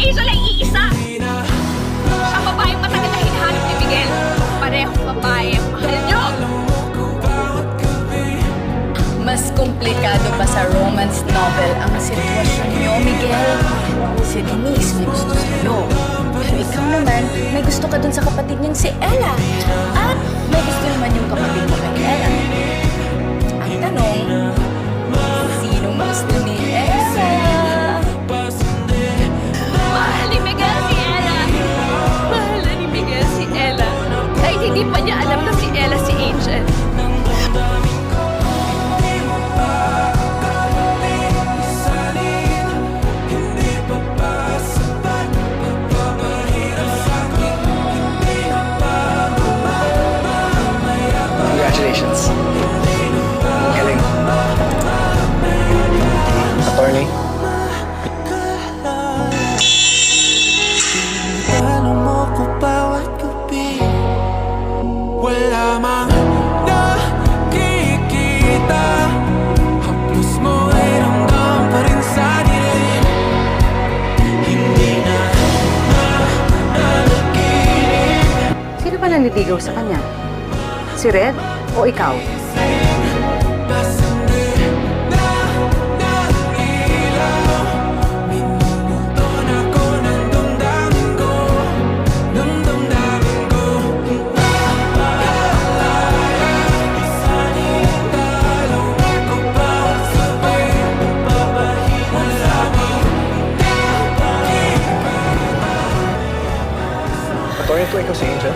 Angel ay iisa. Siya ang babaeng matagal na hinahanap ni Miguel. Parehong babae ang mahal niyo. Mas komplikado pa sa romance novel ang sitwasyon niyo, Miguel. Si Denise may gusto sa'yo. Pero ikaw naman, may gusto ka dun sa kapatid niyang si Ella. At may gusto naman yung kapatid mo kay Ella. Ang tanong, sinong gusto ni Ella? Mahal ni Miguel si Ella. Mahal na ni Miguel si Ella. Kahit hindi pa niya alam na si Ella si Angel. Congratulations. Galing. Attorney. Alam mo ko bawat gabi, wala mang nakikita. Haplos mo ay ramdam pa rin sa dilim. Hindi na nanaginip. Sino ba nanliligaw sa kanya? Si Red o ikaw? Pasandi na ng ilaw. Minumuton ako ng damdamin ko, ng damdamin ko. Isaning dalaw ako bawat sabay. Papahimol sa aking Attorney, ito ikaw si Angel?